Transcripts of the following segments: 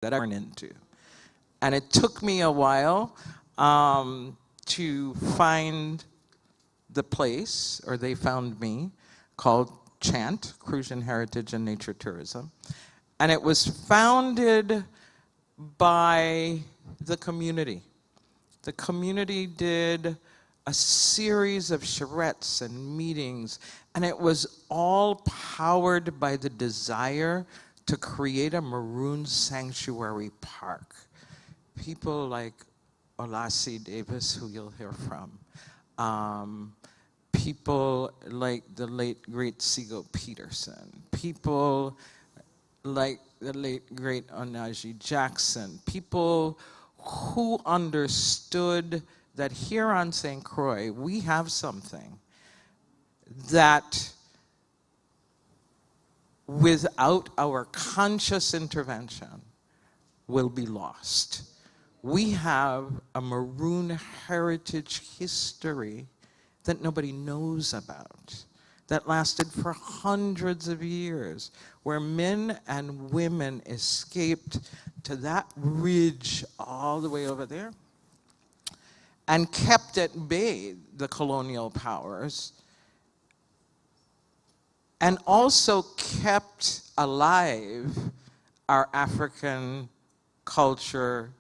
that I run into. And it took me a while to find the place, or they found me, called CHANT, Crucian Heritage and Nature Tourism. And it was founded by the community. The community did a series of charrettes and meetings, and it was all powered by the desire to create a maroon sanctuary park. People like Olasi Davis, who you'll hear from, people like the late, great Sigo Peterson, people like the late, great Onaji Jackson, people who understood that here on St. Croix, we have something that without our conscious intervention will be lost. We have a maroon heritage history that nobody knows about, that lasted for hundreds of years, where men and women escaped to that ridge all the way over there and kept at bay the colonial powers, and also kept alive our African culture,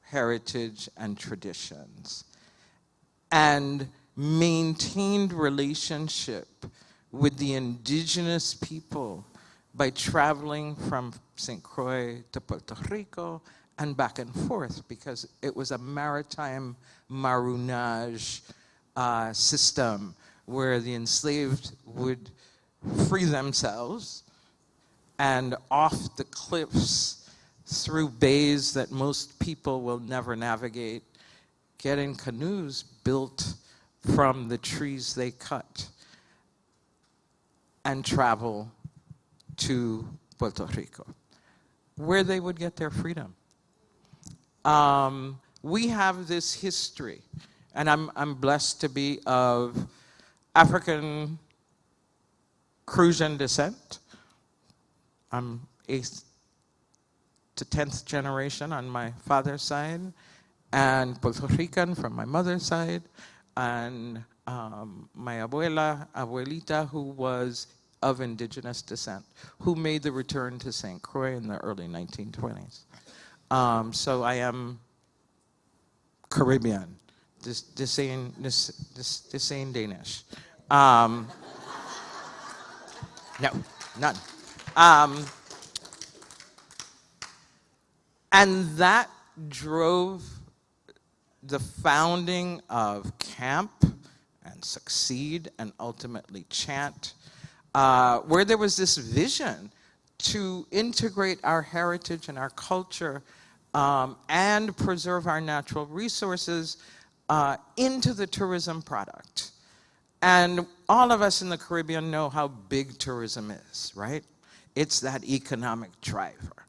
heritage, and traditions, and maintained relationship with the indigenous people by traveling from St. Croix to Puerto Rico and back and forth, because it was a maritime maroonage system where the enslaved would free themselves and off the cliffs through bays that most people will never navigate, get in canoes built from the trees they cut and travel to Puerto Rico, where they would get their freedom. We have this history, and I'm blessed to be of African Crucian descent. I'm 8th to 10th generation on my father's side, and Puerto Rican from my mother's side, and my abuelita, who was of indigenous descent, who made the return to St. Croix in the early 1920s. So I am Caribbean. This ain't Danish. No, none. And that drove the founding of CAMP and Succeed and ultimately CHANT, where there was this vision to integrate our heritage and our culture and preserve our natural resources into the tourism product. And all of us in the Caribbean know how big tourism is, right? It's that economic driver.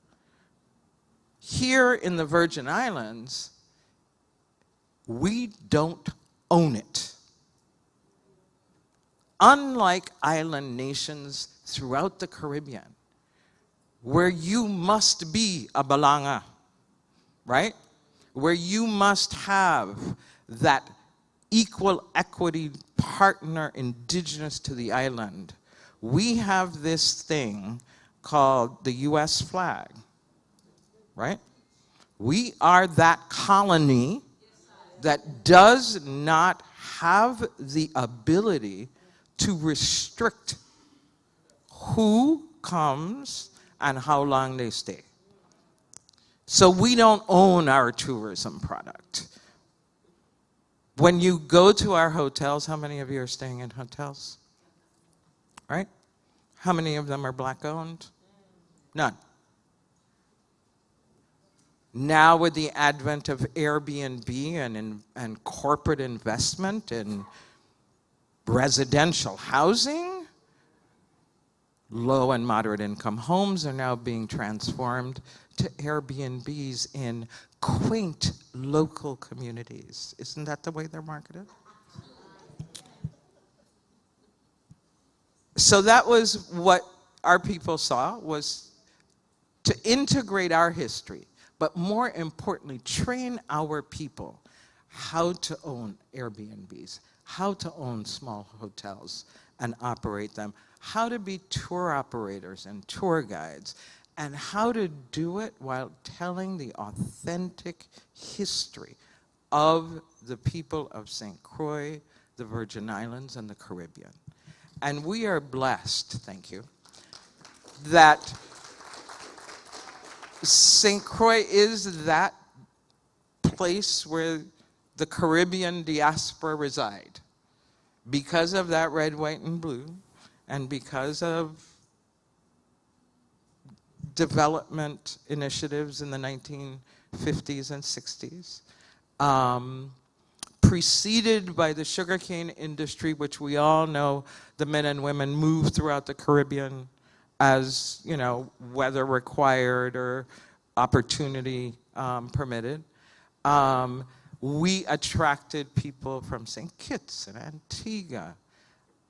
Here in the Virgin Islands, we don't own it. Unlike island nations throughout the Caribbean, where you must be a balanga, right? Where you must have that equal equity partner indigenous to the island, we have this thing called the US flag, right? We are that colony that does not have the ability to restrict who comes and how long they stay. So we don't own our tourism product. When you go to our hotels, how many of you are staying in hotels? Right? How many of them are black owned? None. Now with the advent of Airbnb and corporate investment in residential housing, low and moderate income homes are now being transformed to Airbnbs in quaint local communities. Isn't that the way they're marketed? So that was what our people saw, was to integrate our history, but more importantly, train our people how to own Airbnbs, how to own small hotels and operate them, how to be tour operators and tour guides, and how to do it while telling the authentic history of the people of St. Croix, the Virgin Islands, and the Caribbean. And we are blessed, thank you, that St. Croix is that place where the Caribbean diaspora reside. Because of that red, white, and blue, and because of development initiatives in the 1950s and 60s, preceded by the sugarcane industry, which we all know the men and women moved throughout the Caribbean as, you know, weather required or opportunity permitted. We attracted people from St. Kitts and Antigua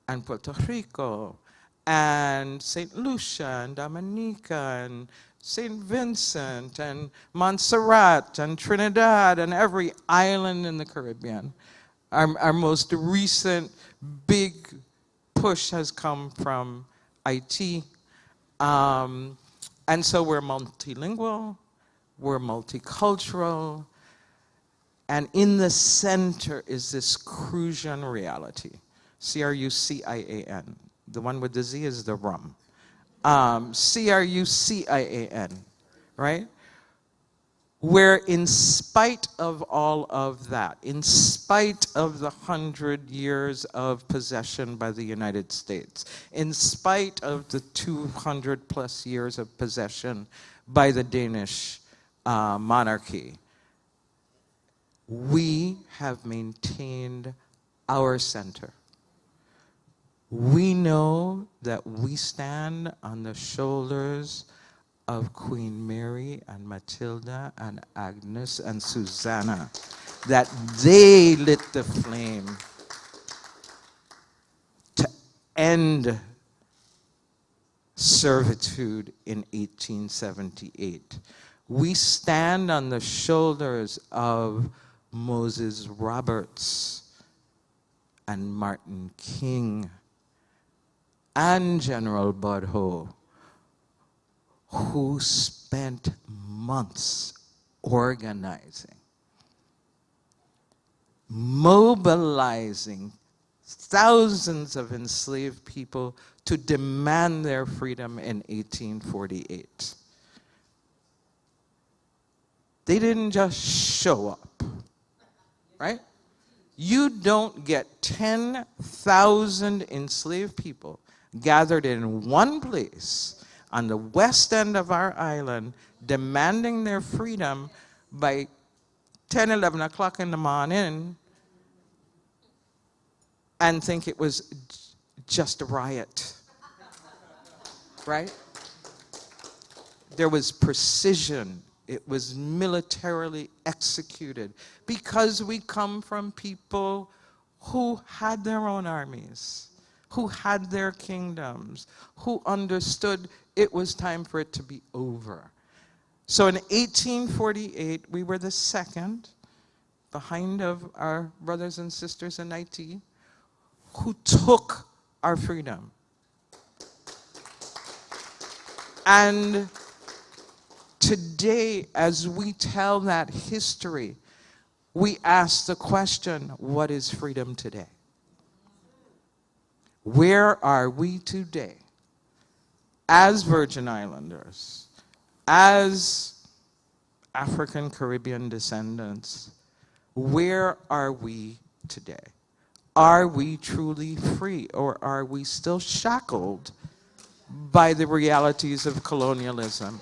and Puerto Rico and St. Lucia and Dominica and St. Vincent and Montserrat and Trinidad and every island in the Caribbean. Our most recent big push has come from Haiti. And so we're multilingual, we're multicultural, and in the center is this Crucian reality, C-R-U-C-I-A-N. The one with the Z is the rum. C-R-U-C-I-A-N, right? Where in spite of all of that, in spite of the 100 years of possession by the United States, in spite of the 200 plus years of possession by the Danish monarchy, we have maintained our center. We know that we stand on the shoulders of Queen Mary and Matilda and Agnes and Susanna, that they lit the flame to end servitude in 1878. We stand on the shoulders of Moses Roberts and Martin King and General Bud Ho, who spent months organizing, mobilizing thousands of enslaved people to demand their freedom in 1848. They didn't just show up, right? You don't get 10,000 enslaved people gathered in one place on the west end of our island demanding their freedom by 10, 11 o'clock in the morning and think it was just a riot, right? There was precision. It was militarily executed because we come from people who had their own armies, who had their kingdoms, who understood it was time for it to be over. So in 1848, we were the second, behind of our brothers and sisters in Haiti, who took our freedom. And today, as we tell that history, we ask the question, what is freedom today? Where are we today as Virgin Islanders, as African Caribbean descendants? Where are we today? Are we truly free, or are we still shackled by the realities of colonialism?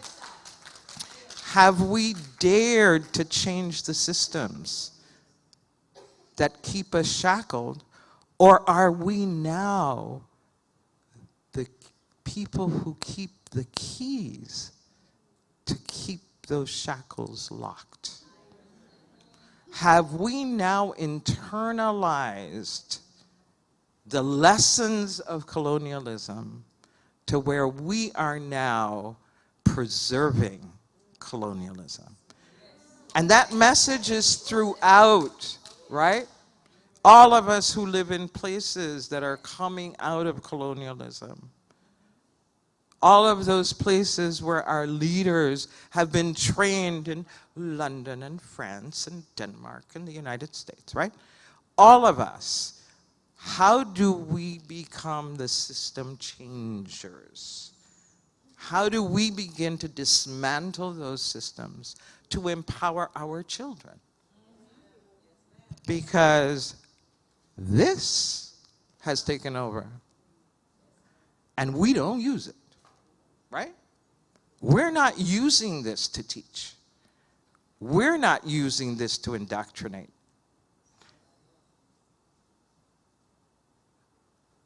Have we dared to change the systems that keep us shackled, or are we now the people who keep the keys to keep those shackles locked? Have we now internalized the lessons of colonialism to where we are now preserving colonialism? And that message is throughout, right? All of us who live in places that are coming out of colonialism. All of those places where our leaders have been trained in London and France and Denmark and the United States, right? All of us. How do we become the system changers? How do we begin to dismantle those systems to empower our children? Because this has taken over, and we don't use it, right? We're not using this to teach. We're not using this to indoctrinate.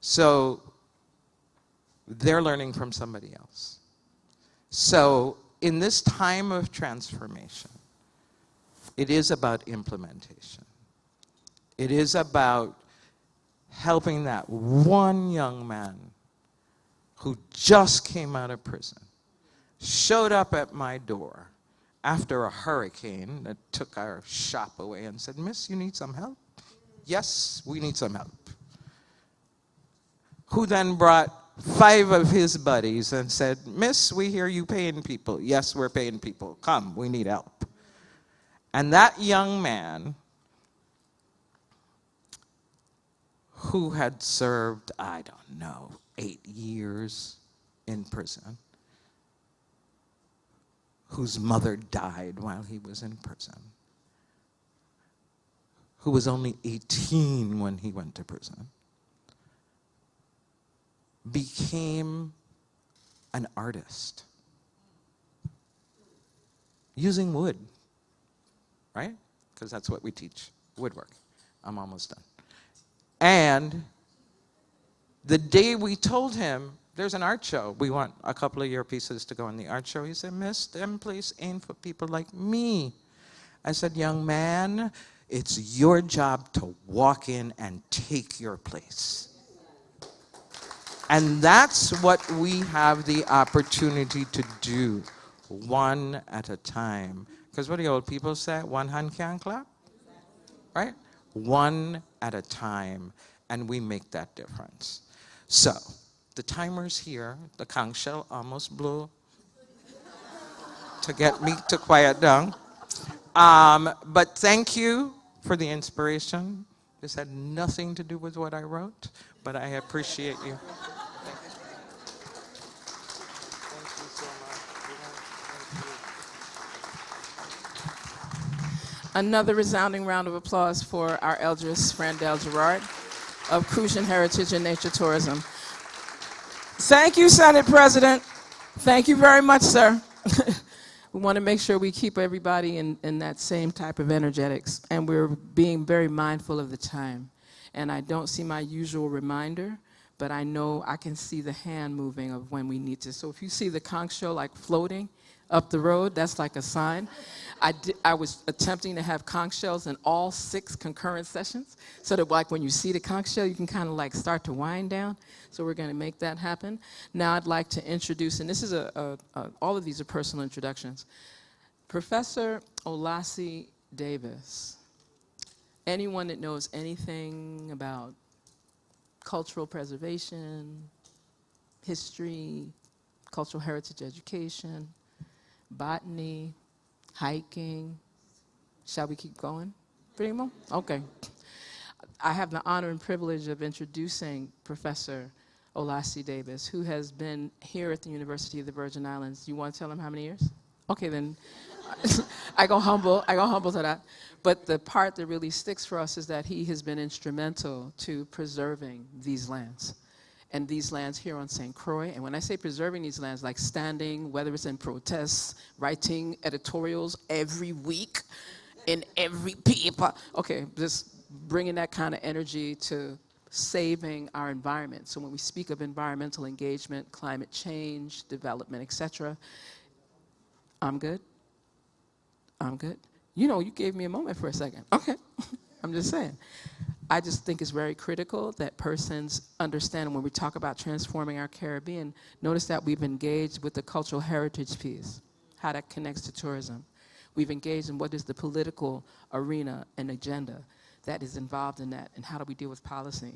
So they're learning from somebody else. So in this time of transformation, it is about implementation. It is about helping that one young man who just came out of prison, showed up at my door after a hurricane that took our shop away and said, "Miss, you need some help?" "Yes, we need some help." Who then brought 5 of his buddies and said, "Miss, we hear you paying people." "Yes, we're paying people. Come, we need help." And that young man, who had served, I don't know, 8 years in prison, whose mother died while he was in prison, who was only 18 when he went to prison, became an artist using wood, right? Because that's what we teach, woodwork. I'm almost done. And the day we told him, "There's an art show, we want a couple of your pieces to go in the art show," he said, "Miss, them place ain't for people like me." I said, "Young man, it's your job to walk in and take your place." And that's what we have the opportunity to do, one at a time. Because what do the old people say? One hand can't clap, right? One at a time, and we make that difference. So, the timer's here. The conch shell almost blew to get me to quiet down. But thank you for the inspiration. This had nothing to do with what I wrote, but I appreciate you. Another resounding round of applause for our Eldris Frandel Gerard of Crucian Heritage and Nature Tourism. Thank you, Senate President. Thank you very much, sir. We want to make sure we keep everybody in that same type of energetics, and we're being very mindful of the time. And I don't see my usual reminder, but I know I can see the hand moving of when we need to. So if you see the conch shell like floating up the road, that's like a sign. I was attempting to have conch shells in all 6 concurrent sessions, so that like when you see the conch shell, you can kind of like start to wind down. So we're going to make that happen. Now I'd like to introduce, and this is all of these are personal introductions, Professor Olasi Davis. Anyone that knows anything about cultural preservation, history, cultural heritage education, botany, hiking. Shall we keep going, Primo? Okay. I have the honor and privilege of introducing Professor Olasi Davis, who has been here at the University of the Virgin Islands. You want to tell him how many years? Okay, then I go humble to that. But the part that really sticks for us is that he has been instrumental to preserving these lands. And these lands here on St. Croix. And when I say preserving these lands, like standing, whether it's in protests, writing editorials every week in every paper. Okay, just bringing that kind of energy to saving our environment. So when we speak of environmental engagement, climate change, development, etc., I'm good. I'm good. You know, you gave me a moment for a second. Okay, I'm just saying. I just think it's very critical that persons understand when we talk about transforming our Caribbean, notice that we've engaged with the cultural heritage piece, how that connects to tourism. We've engaged in what is the political arena and agenda that is involved in that, and how do we deal with policy.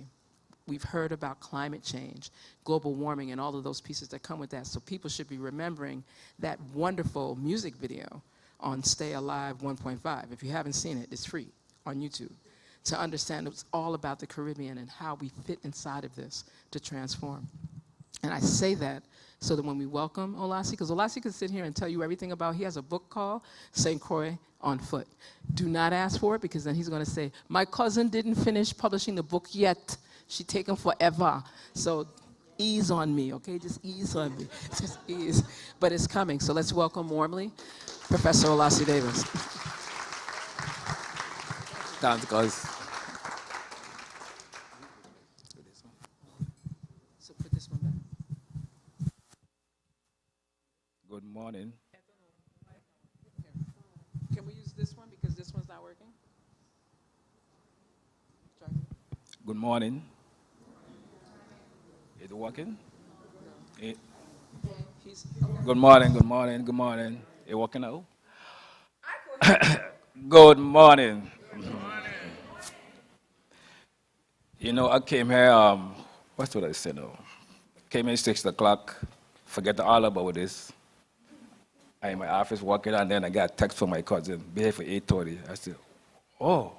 We've heard about climate change, global warming, and all of those pieces that come with that. So people should be remembering that wonderful music video on Stay Alive 1.5. If you haven't seen it, it's free on YouTube. To understand it's all about the Caribbean and how we fit inside of this to transform. And I say that so that when we welcome Olasi, because Olasi can sit here and tell you everything about, he has a book called St. Croix on Foot. Do not ask for it, because then he's going to say, my cousin didn't finish publishing the book yet. She taken forever. So ease on me, okay? Just ease on me. Just ease. But it's coming. So let's welcome warmly Professor Olasi Davis. Thanks, guys. So put this one back. Good morning. Can we use this one because this one's not working? Try. Good morning. Is it working? Good morning, good morning, good morning. It working now? Good morning. You know, I came here, what should I say now? Came in 6 o'clock, forget all about this. I'm in my office working, and then I got a text from my cousin, be here for 8:30. I said, oh.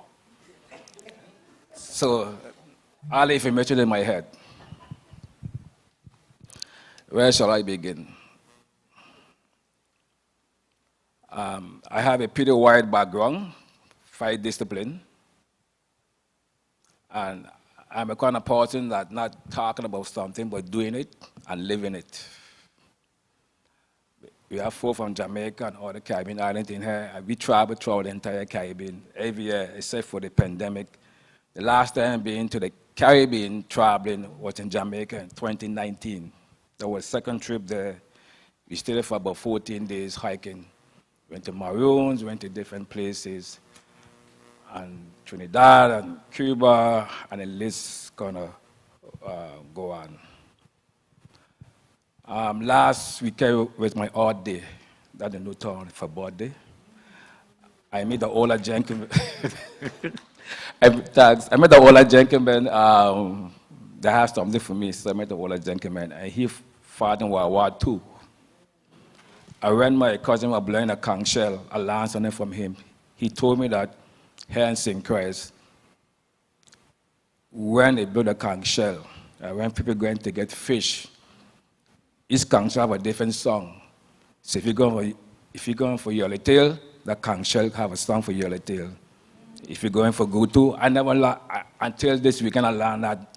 So, all the information in my head. Where shall I begin? I have a pretty wide background, 5 disciplines, and I'm a kind of person that not talking about something, but doing it and living it. We have 4 from Jamaica and other Caribbean islands in here, and we travel throughout the entire Caribbean every year, except for the pandemic. The last time being to the Caribbean traveling was in Jamaica in 2019. That was second trip there. We stayed there for about 14 days hiking. Went to Maroons, went to different places, and Trinidad and Cuba, and the list gonna go on. Last weekend was my odd day, that's a new town for birthday. I met the older gentleman. I met the older gentleman that has something for me, so I met the older gentleman, and he fought in World War II. I ran my cousin was blowing a conch shell, I learned something from him. He told me that here in St. Croix, when they blow the conch shell, when people are going to get fish, each conch shell have a different song. So if you're going for yellowtail, the conch shell have a song for yellowtail. If you're going for gutu, until this weekend I learned that.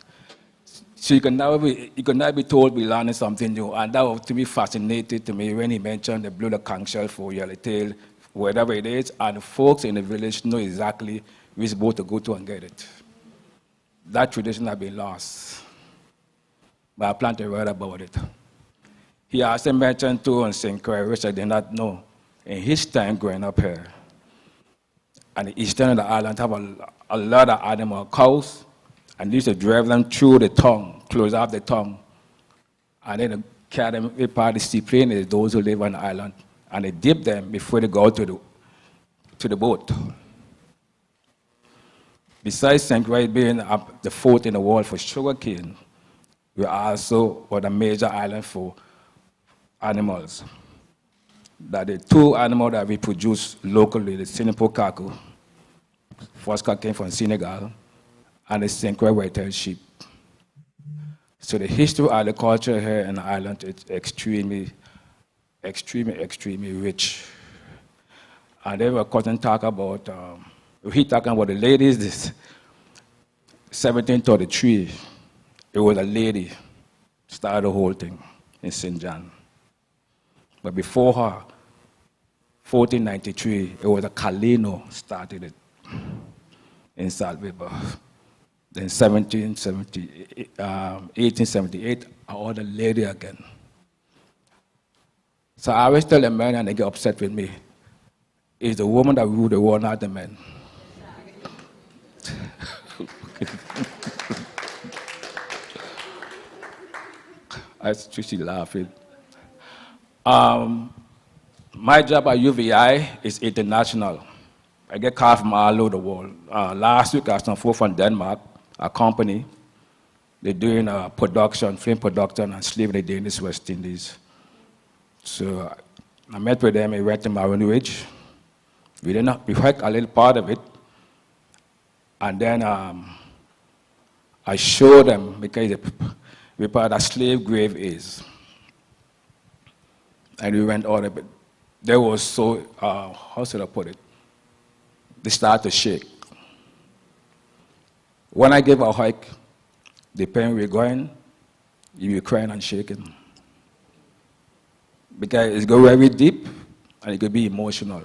So you can never be told we're learning something new, and that was to me fascinated to me when he mentioned the blue conch shell for yellowtail, whatever it is, and the folks in the village know exactly which boat to go to and get it. That tradition has been lost, but I plan to write about it. He also mentioned too on St. Croix, which I did not know, in his time growing up here, and the eastern of the island have a lot of animal cows, and used to drive them through the tongue, close off the tongue, and then carry them a part of the seaplane is those who live on the island, and they dip them before they go to the boat. Besides St. Croix being the 4th in the world for sugarcane, we also were a major island for animals. That the 2 animals that we produce locally, the Sinipo Kaku, first came from Senegal, and the St. Croix white-tailed sheep. So the history of agriculture here in the island is extremely rich. And then we cousin talk about, he talking about the ladies, this 1733, it was a lady started the whole thing in St. John. But before her, 1493, it was a Calino started it in Salt River. Then 1878, I ordered a lady again. So I always tell the men, and they get upset with me, it's the woman that rule the world, not the men. I see she laughing. My job at UVI is international. I get calls from all over the world. Last week, I was on phone from Denmark, a company. They're doing production, film production, and slavery in the West Indies. So I met with them, we went to Maroon Ridge. We worked a little part of it. And then I showed them, because we part a slave grave is. And we went out of it. They were so, how should I put it? They started to shake. When I gave a hike, the pain we're going, you were crying and shaking. Because it's go very deep, and it could be emotional.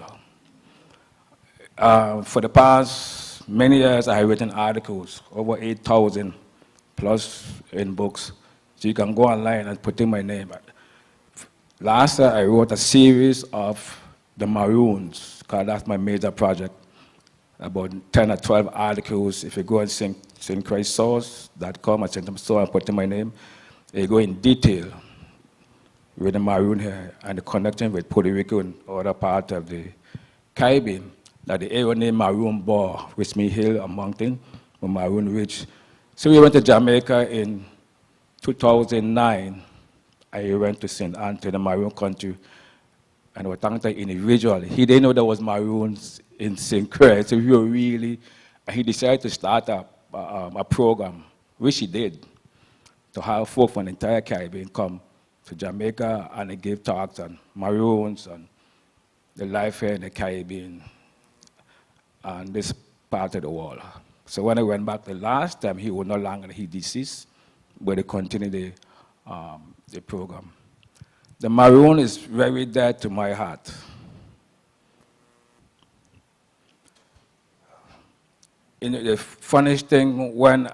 For the past many years, I have written articles, over 8,000 plus in books. So you can go online and put in my name. Last year, I wrote a series of the Maroons, because that's my major project. About 10 or 12 articles. If you go on stchristsource.com, I sent them so and put in my name, they go in detail with the Maroon here and the connection with Puerto Rico and other parts of the Caribbean, like the area named Maroon Bar, Westmead Hill, a mountain, or Maroon Ridge. So we went to Jamaica in 2009. I went to St. Anne, to the Maroon country, and I was talking to an individual. He didn't know there was Maroons in St. Croix, so we were really, and he decided to start a program, which he did, to have folk from the entire Caribbean come to Jamaica and they give talks on Maroons and the life here in the Caribbean and this part of the world. So when I went back the last time, he was no longer, he deceased, but they continued the program. The Maroon is very dear to my heart. You know, the funniest thing, when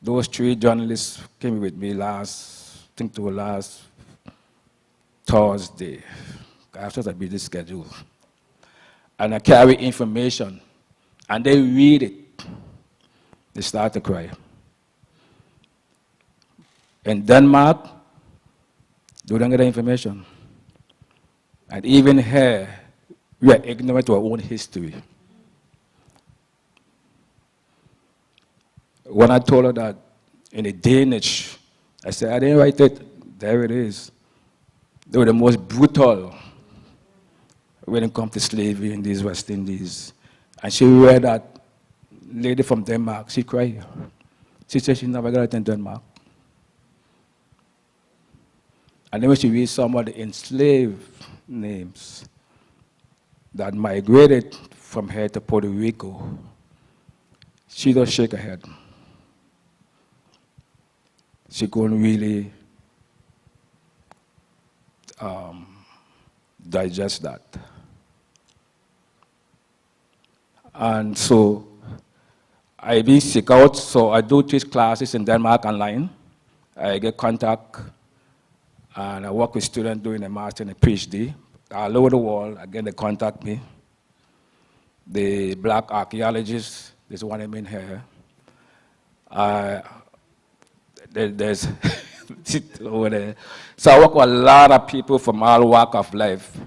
those 3 journalists came with me last Thursday, after a busy schedule, and I carry information, and they read it, they start to cry. In Denmark, they don't get the information. And even here, we are ignorant to our own history. When I told her that in a Danish, I said, I didn't write it, there it is. They were the most brutal when it comes to slavery in these West Indies. And she read that lady from Denmark, she cried. She said she never got it in Denmark. And then when she reads some of the enslaved names that migrated from here to Puerto Rico, she just shake her head. She couldn't really digest that. And so I been sick out, so I do teach classes in Denmark online. I get contact, and I work with students doing a master and a PhD. All over the world, again, they contact me. The black archaeologists, there's one of them in here. There's over there. So I work with a lot of people from all walks of life.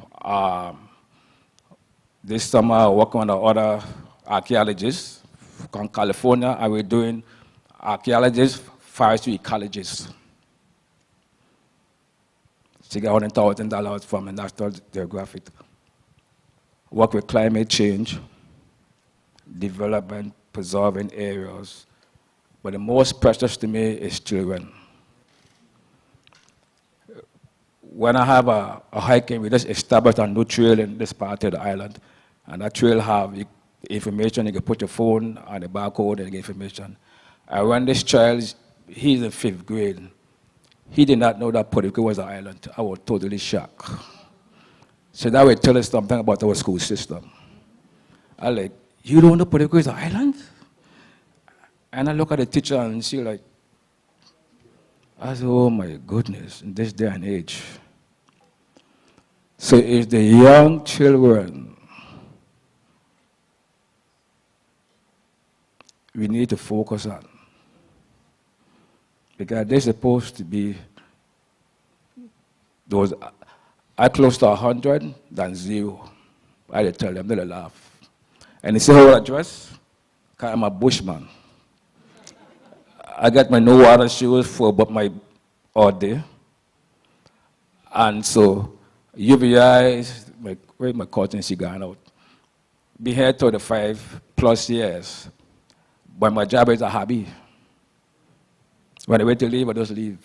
This summer, I work on other archaeologists from California, and we're doing archaeologists, forestry ecologists. She got $100,000 from the National Geographic. Work with climate change, development, preserving areas. But the most precious to me is children. When I have a hiking, we just establish a new trail in this part of the island. And that trail have information, you can put your phone on the barcode and get information. And when this child, he's in 5th grade, he did not know that Puerto Rico was an island. I was totally shocked. So that would tell us something about our school system. I like, you don't know Puerto Rico is an island? And I look at the teacher and she like, I said, oh my goodness, in this day and age. So it's the young children we need to focus on. Because they're supposed to be those, I close to 100 than 0. I did tell them, they laugh. And they say, how I dress? Because I'm a bushman. I got my no water shoes for about my all day. And so, UBI, where my cousin, she gone out. Been here 35+ years. But my job is a hobby. When I wait to leave, I just leave.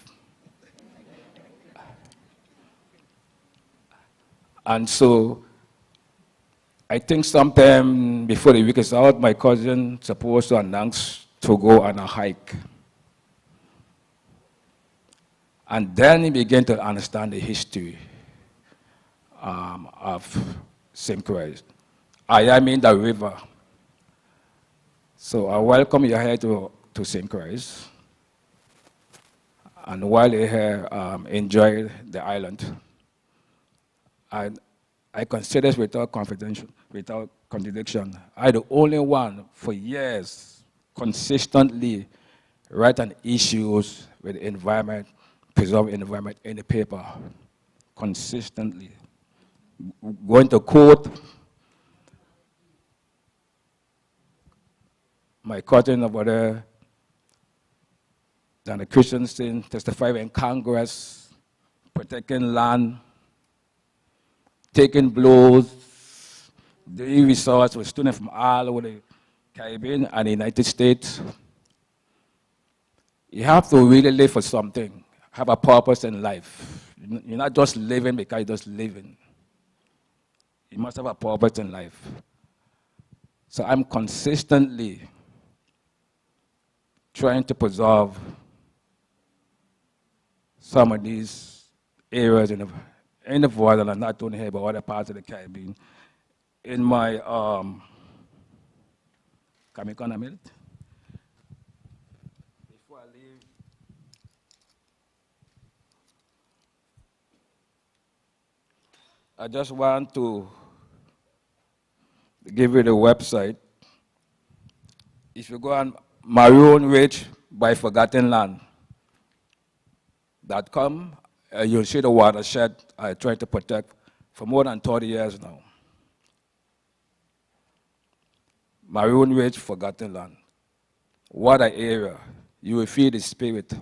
And so, I think sometime before the week is out, my cousin supposed to announce to go on a hike. And then he began to understand the history of St. Christ. I am in the river. So I welcome you here to St. Christ. And while you're here, enjoy the island. And I consider this without contradiction. I'm the only one for years consistently writing issues with the environment, preserve environment in the paper, consistently. Going to court, my cousin over there, Dr. Christensen, testified in Congress, protecting land, taking blows, doing research with students from all over the Caribbean and the United States. You have to really live for something, have a purpose in life. You're not just living because you're just living. You must have a purpose in life. So I'm consistently trying to preserve some of these areas in the world, and not only here, but other parts of the Caribbean. In my, can we come a minute? Before I leave, I just want to give you the website. If you go on Maroon Ridge by Forgotten Land.com, you'll see the watershed I try to protect for more than 30 years now. Maroon Ridge, Forgotten Land. What an area. You will feel the spirit.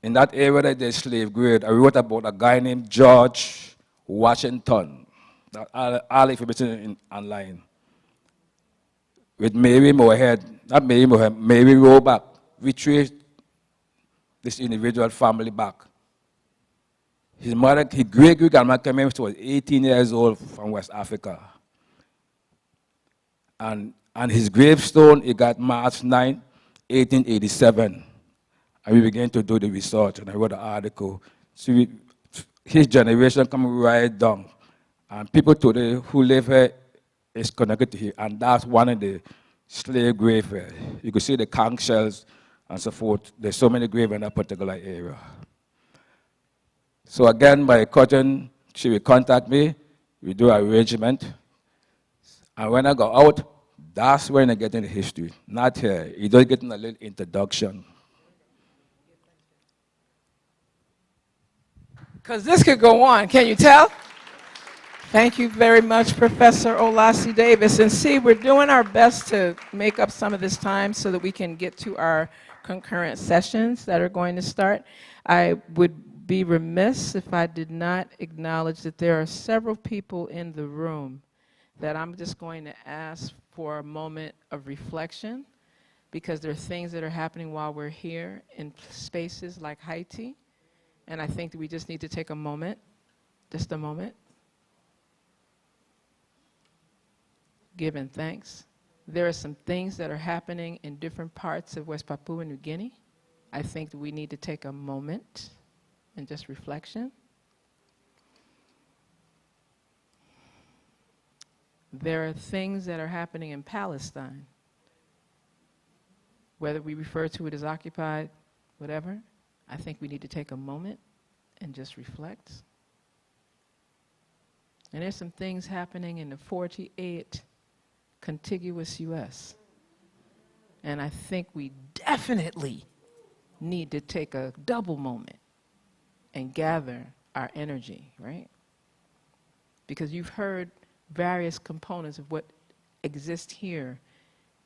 In that area that there's slave grade, I wrote about a guy named George Washington. All information online. With Mary Moorhead, not Mary Moorhead, Mary Roebuck, we traced this individual family back. His mother, his great-grandmother came in, she was 18 years old from West Africa. And his gravestone, he got March 9, 1887. And we began to do the research, and I wrote an article. So his generation come right down. And people today who live here is connected to him, and that's one of the slave graves here. You can see the conch shells and so forth. There's so many graves in that particular area. So again, my cousin, she will contact me, we do an arrangement. And when I go out, that's when I get into history. Not here. You just get in a little introduction. Because this could go on. Can you tell? Thank you very much, Professor Olasi Davis. And see, we're doing our best to make up some of this time so that we can get to our concurrent sessions that are going to start. I would be remiss if I did not acknowledge that there are several people in the room that I'm just going to ask for a moment of reflection, because there are things that are happening while we're here in spaces like Haiti. And I think that we just need to take a moment, just a moment, giving thanks. There are some things that are happening in different parts of West Papua New Guinea. I think that we need to take a moment and just reflection. There are things that are happening in Palestine, whether we refer to it as occupied, whatever. I think we need to take a moment and just reflect. And there's some things happening in the 48 contiguous U.S. And I think we definitely need to take a double moment and gather our energy, right? Because you've heard various components of what exists here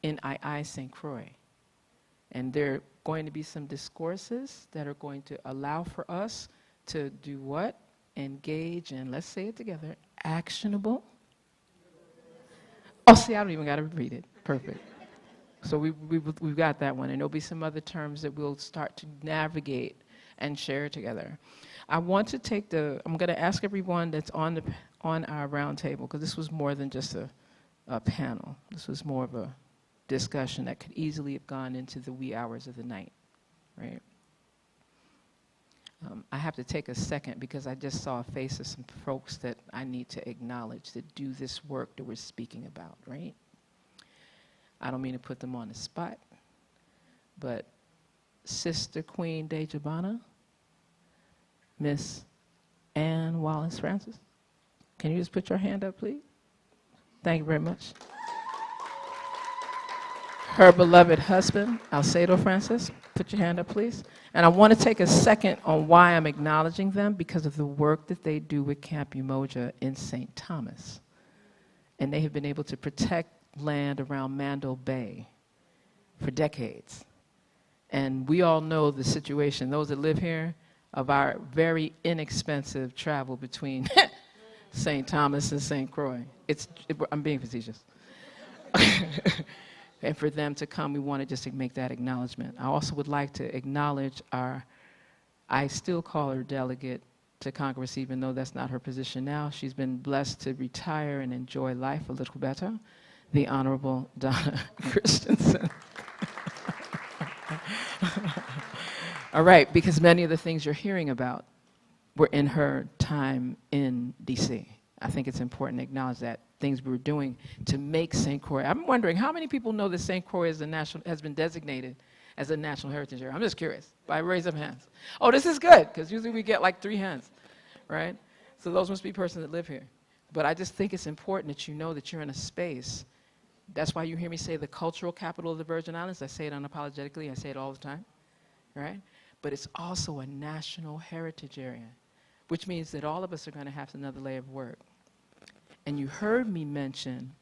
in II St. Croix. And there are going to be some discourses that are going to allow for us to do what? Engage in, let's say it together, actionable. Oh, see, I don't even got to read it. Perfect. So we've got that one. And there'll be some other terms that we'll start to navigate and share together. I want to take I'm going to ask everyone that's on our round table, because this was more than just a panel. This was more of a discussion that could easily have gone into the wee hours of the night, right? I have to take a second because I just saw a face of some folks that I need to acknowledge that do this work that we're speaking about, right? I don't mean to put them on the spot, but Sister Queen DeJabana, Miss Ann Wallace Francis, can you just put your hand up, please? Thank you very much. Her beloved husband, Alcedo Francis, put your hand up, please. And I want to take a second on why I'm acknowledging them, because of the work that they do with Camp Umoja in St. Thomas. And they have been able to protect land around Mandel Bay for decades. And we all know the situation, those that live here, of our very inexpensive travel between St. Thomas and St. Croix. I'm being facetious. And for them to come, we wanted just to make that acknowledgement. I also would like to acknowledge I still call her delegate to Congress, even though that's not her position now. She's been blessed to retire and enjoy life a little better. The Honorable Donna Christensen. All right, because many of the things you're hearing about were in her time in DC. I think it's important to acknowledge that things we were doing to make St. Croix. I'm wondering how many people know that St. Croix has been designated as a National Heritage Area. I'm just curious, by raise of hands. Oh, this is good, because usually we get like 3 hands, right? So those must be persons that live here. But I just think it's important that you know that you're in a space. That's why you hear me say the cultural capital of the Virgin Islands. I say it unapologetically. I say it all the time, right? But it's also a National Heritage Area, which means that all of us are going to have another layer of work. And you heard me mention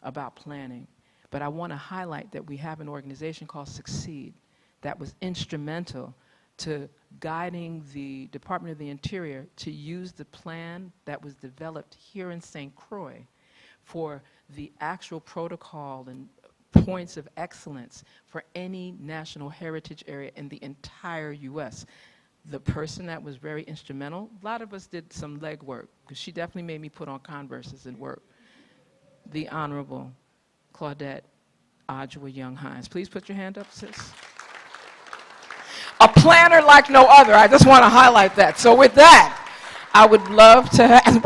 about planning, but I want to highlight that we have an organization called Succeed that was instrumental to guiding the Department of the Interior to use the plan that was developed here in St. Croix for the actual protocol and points of excellence for any National Heritage Area in the entire U.S. The person that was very instrumental, a lot of us did some legwork, because she definitely made me put on Converses and work. The Honorable Claudette Adjoa Young-Hines. Please put your hand up, sis. A planner like no other. I just want to highlight that. So with that, I would love to have,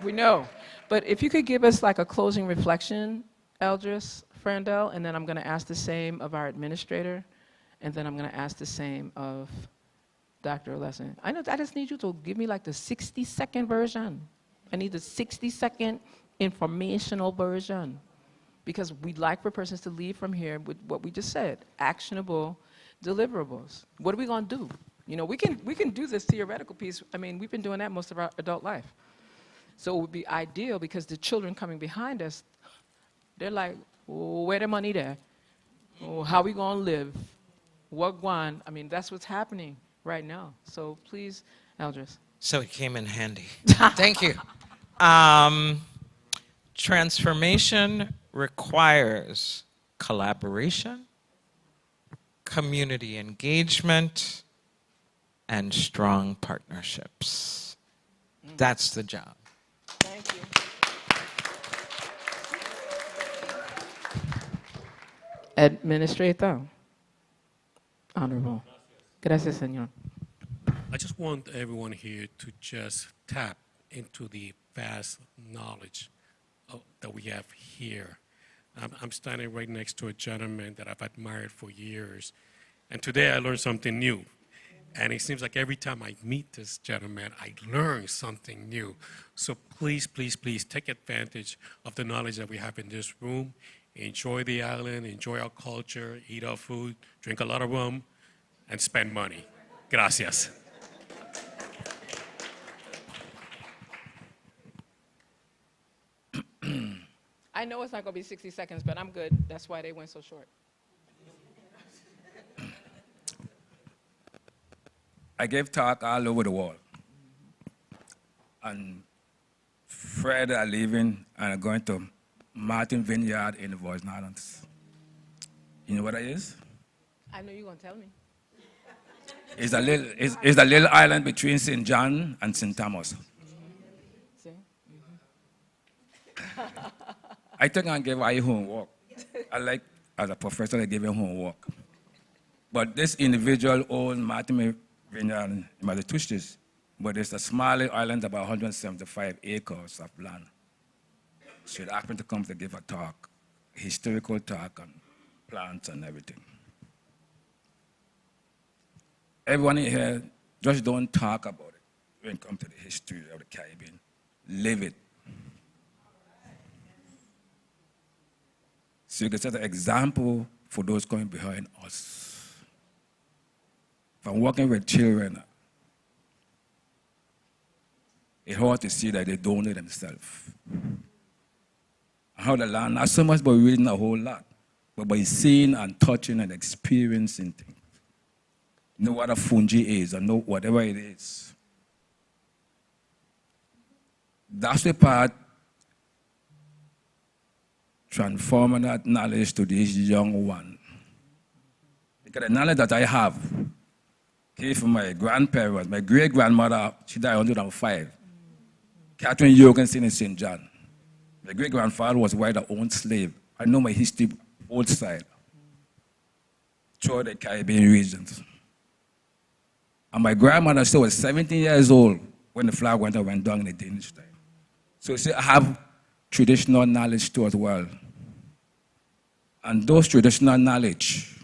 we know. But if you could give us like a closing reflection, Eldris Frandel, and then I'm going to ask the same of our administrator. And then I'm going to ask the same of Dr. Oleson. I just need you to give me like the 60-second version. I need the 60-second informational version. Because we'd like for persons to leave from here with what we just said, actionable deliverables. What are we going to do? You know, we can do this theoretical piece. I mean, we've been doing that most of our adult life. So it would be ideal, because the children coming behind us, they're like, oh, where the money there? Oh, how we going to live? What one? I mean, that's what's happening right now. So please, Eldris. So it came in handy. Thank you. Transformation requires collaboration, community engagement, and strong partnerships. That's the job. Thank you. Administrator. Honorable. Gracias, señor. I just want everyone here to just tap into the vast knowledge that we have here. I'm standing right next to a gentleman that I've admired for years, and today I learned something new. And it seems like every time I meet this gentleman, I learn something new. So please, please, please take advantage of the knowledge that we have in this room. Enjoy the island, enjoy our culture, eat our food, drink a lot of rum, and spend money. Gracias. I know it's not going to be 60 seconds, but I'm good. That's why they went so short. I gave talk all over the world. And Friday I'm leaving and I'm going to Martin Vineyard in the Virgin Islands. You know what that is? I know you're going to tell me. It's a little island between St. John and St. Thomas. See? I think I give you homework. I like, as a professor, I give you homework. But this individual owned Martin Vineyard in Massachusetts, but it's a small island, about 175 acres of land. She happened to come to give a talk, historical talk on plants and everything. Everyone in here, just don't talk about it when it comes to the history of the Caribbean. Live it. So you can set an example for those coming behind us. If I'm working with children, it's hard to see that they don't know themselves. How the land, not so much by reading a whole lot, but by seeing and touching and experiencing things. Know what a fungi is, or know whatever it is. That's the part transforming that knowledge to this young one. Because the knowledge that I have came from my grandparents. My great-grandmother, she died 105. Catherine Jorgensen in St. John. My great-grandfather was white, an owned slave. I know my history, both sides, throughout the Caribbean regions. And my grandmother still was 17 years old when the flag went down in the Danish time. So see, I have traditional knowledge too as well. And those traditional knowledge,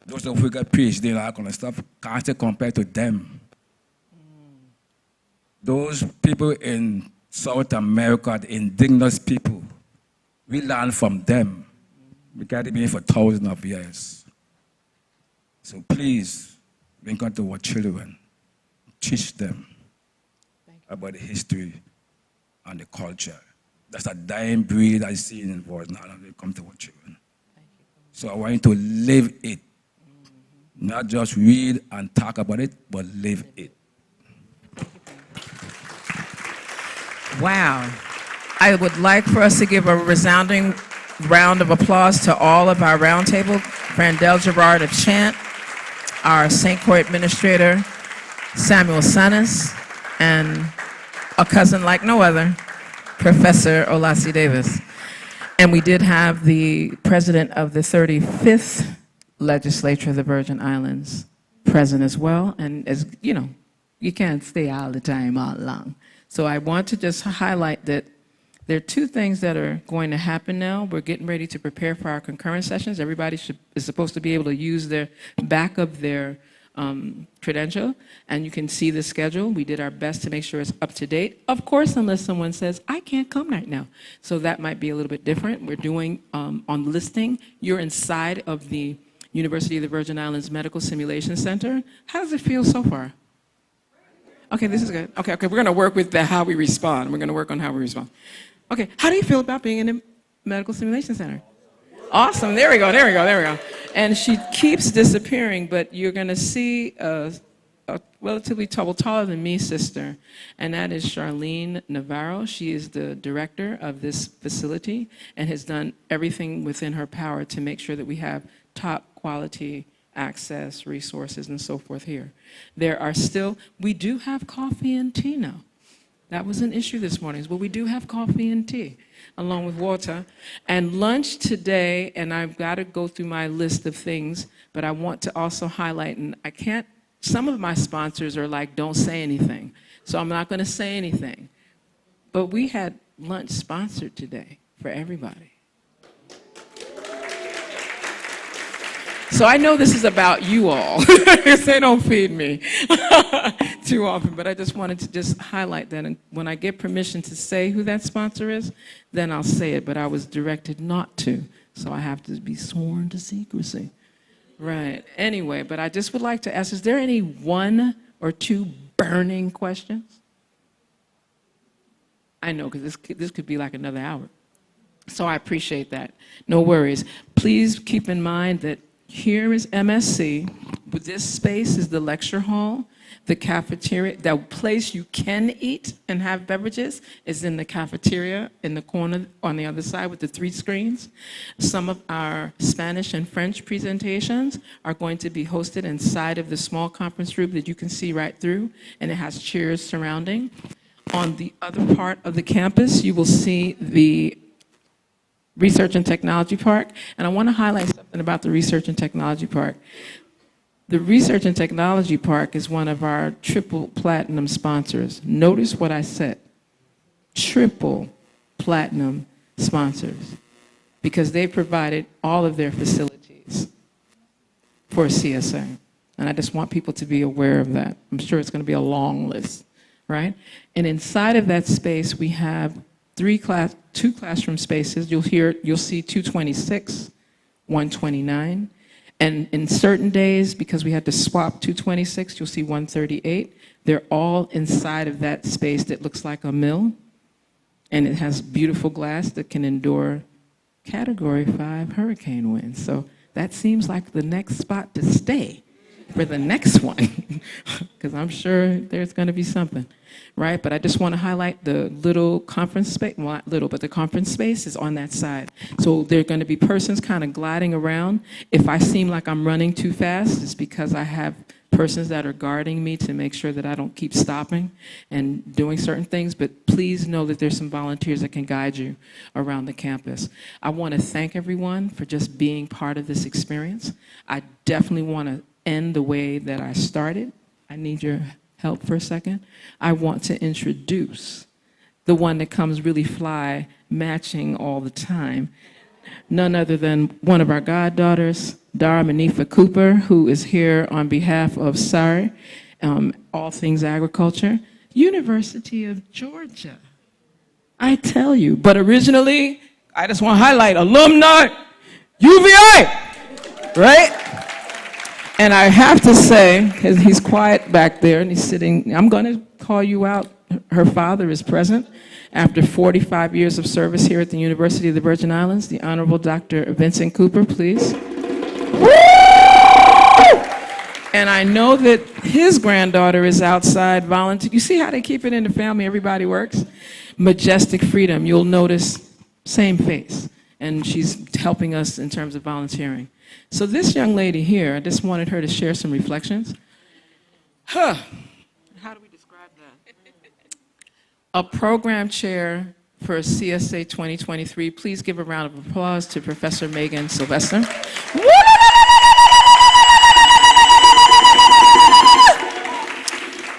those of who got PhD and that kind of stuff, can't compare to them. Those people in South America, the indigenous people, we learn from them. We got to be here for thousands of years. So please, bring on to our children, teach them about the history and the culture. That's a dying breed I see in the world now when it comes to our children. So I want you to live it. Not just read and talk about it, but live it. Wow. I would like for us to give a resounding round of applause to all of our roundtable. Frandel Gerard of Chant, our St. Croix administrator, Samuel Sanis, and a cousin like no other, Professor Olasi Davis. And we did have the president of the 35th legislature of the Virgin Islands present as well. And as you know, you can't stay all the time all long. So I want to just highlight that there are two things that are going to happen now. We're getting ready to prepare for our concurrent sessions. Everybody is supposed to be able to use their back of their credential, and you can see the schedule. We did our best to make sure it's up to date. Of course, unless someone says, I can't come right now. So that might be a little bit different. We're doing on listing. You're inside of the University of the Virgin Islands Medical Simulation Center. How does it feel so far? Okay, this is good. Okay, we're going to work with how we respond. We're going to work on how we respond. Okay, how do you feel about being in the Medical Simulation Center? Awesome, there we go. And she keeps disappearing, but you're going to see a relatively taller than me sister, and that is Charlene Navarro. She is the director of this facility and has done everything within her power to make sure that we have top quality access, resources, and so forth here. We do have coffee and tea now. That was an issue this morning, but we do have coffee and tea, along with water. And lunch today, and I've got to go through my list of things, but I want to also highlight, and some of my sponsors are like, don't say anything. So I'm not going to say anything. But we had lunch sponsored today for everybody. So I know this is about you all, because they don't feed me too often, but I just wanted to just highlight that. And when I get permission to say who that sponsor is, then I'll say it, but I was directed not to, so I have to be sworn to secrecy. Right, anyway, but I just would like to ask, is there any one or two burning questions? I know, because this could be like another hour. So I appreciate that. No worries. Please keep in mind that here is MSC. With this space is the lecture hall. The cafeteria, the place you can eat and have beverages is in the cafeteria in the corner on the other side with the 3 screens. Some of our Spanish and French presentations are going to be hosted inside of the small conference room that you can see right through, and it has chairs surrounding. On the other part of the campus, you will see the Research and Technology Park, and I want to highlight something about the Research and Technology Park. The Research and Technology Park is one of our triple platinum sponsors. Notice what I said, triple platinum sponsors, because they provided all of their facilities for CSA. And I just want people to be aware of that. I'm sure it's going to be a long list, right? And inside of that space, we have 2 classroom spaces. You'll see 226, 129. And in certain days, because we had to swap 226, you'll see 138. They're all inside of that space that looks like a mill. And it has beautiful glass that can endure Category 5 hurricane winds. So that seems like the next spot to stay for the next one, because I'm sure there's going to be something, right? But I just want to highlight the little conference space, well, not little, but the conference space is on that side. So there are going to be persons kind of gliding around. If I seem like I'm running too fast, it's because I have persons that are guarding me to make sure that I don't keep stopping and doing certain things. But please know that there's some volunteers that can guide you around the campus. I want to thank everyone for just being part of this experience. I definitely want to end the way that I started. I need your help for a second. I want to introduce the one that comes really fly, matching all the time. None other than one of our goddaughters, Dara Manifa Cooper, who is here on behalf of SARI, All Things Agriculture, University of Georgia. I tell you, but originally, I just want to highlight alumni, UVA, right? And I have to say, because he's quiet back there and he's sitting, I'm going to call you out. Her father is present after 45 years of service here at the University of the Virgin Islands, the Honorable Dr. Vincent Cooper, please. Woo! And I know that his granddaughter is outside volunteering. You see how they keep it in the family, everybody works? Majestic Freedom, you'll notice, same face. And she's helping us in terms of volunteering. So this young lady here, I just wanted her to share some reflections. How do we describe that? A program chair for CSA 2023. Please give a round of applause to Professor Megan Sylvester.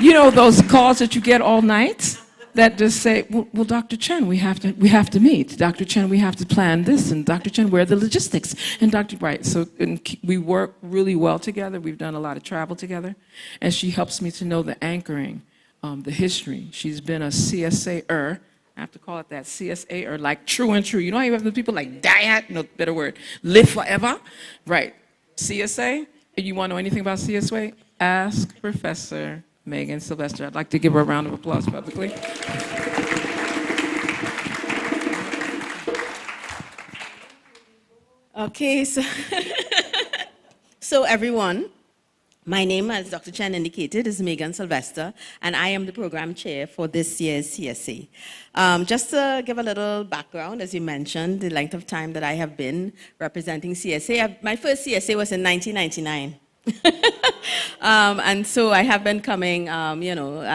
You know those calls that you get all night? That just say, well, Dr. Chen, we have to meet. Dr. Chen, we have to plan this, and Dr. Chen, where are the logistics? And Dr. Right, so we work really well together. We've done a lot of travel together, and she helps me to know the anchoring, the history. She's been a CSA-er. I have to call it that, CSA-er, like true and true. You know how you have the people like die, no better word, live forever? Right, CSA, if you want to know anything about CSA, ask Professor Megan Sylvester. I'd like to give her a round of applause publicly. Okay, so everyone, my name, as Dr. Chen indicated, is Megan Sylvester, and I am the program chair for this year's CSA. Just to give a little background, as you mentioned, the length of time that I have been representing CSA. My first CSA was in 1999. And so I have been coming,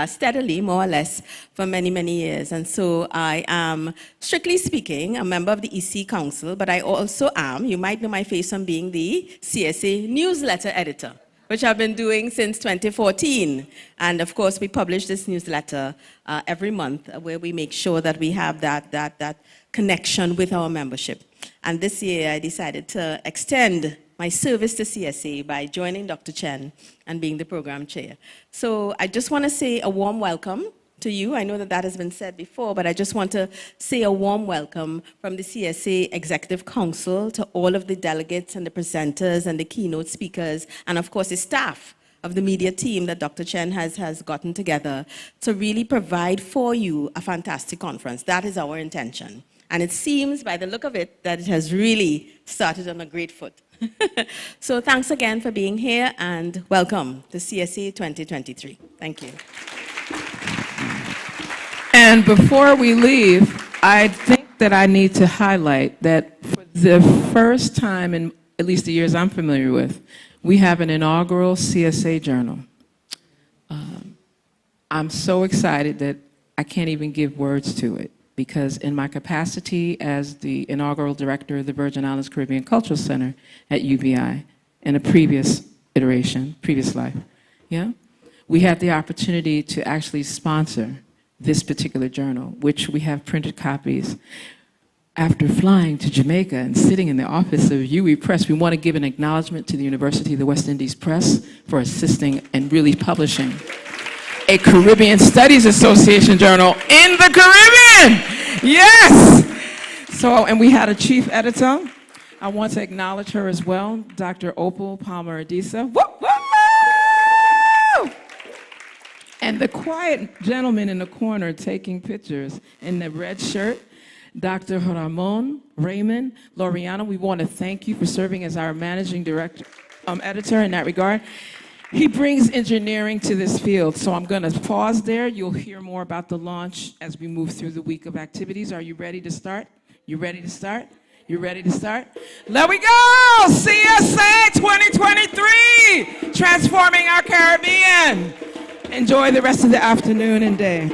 steadily, more or less, for many, many years. And so I am, strictly speaking, a member of the EC Council, but I also am, you might know my face from being the CSA newsletter editor, which I've been doing since 2014. And of course, we publish this newsletter every month, where we make sure that we have that connection with our membership. And this year, I decided to extend my service to CSA by joining Dr. Chen and being the program chair. So I just want to say a warm welcome to you. I know that has been said before, but I just want to say a warm welcome from the CSA Executive Council to all of the delegates and the presenters and the keynote speakers, and of course the staff of the media team that Dr. Chen has gotten together to really provide for you a fantastic conference. That is our intention. And it seems, by the look of it, that it has really started on a great foot. So thanks again for being here, and welcome to CSA 2023. Thank you. And before we leave, I think that I need to highlight that for the first time in at least the years I'm familiar with, we have an inaugural CSA journal. I'm so excited that I can't even give words to it, because in my capacity as the inaugural director of the Virgin Islands Caribbean Cultural Center at UVI in a previous iteration, previous life, yeah, we had the opportunity to actually sponsor this particular journal, which we have printed copies. After flying to Jamaica and sitting in the office of UE Press, we want to give an acknowledgement to the University of the West Indies Press for assisting and really publishing a Caribbean Studies Association journal in the Caribbean. Yes! So, and we had a chief editor. I want to acknowledge her as well, Dr. Opal Palmer-Adisa. Woo, woo, woo! And the quiet gentleman in the corner taking pictures in the red shirt, Dr. Ramon Raymond Laureano. We want to thank you for serving as our managing director, editor in that regard. He brings engineering to this field, so I'm going to pause there. You'll hear more about the launch as we move through the week of activities. Are you ready to start? You ready to start? You ready to start? Let we go! CSA 2023, transforming our Caribbean. Enjoy the rest of the afternoon and day.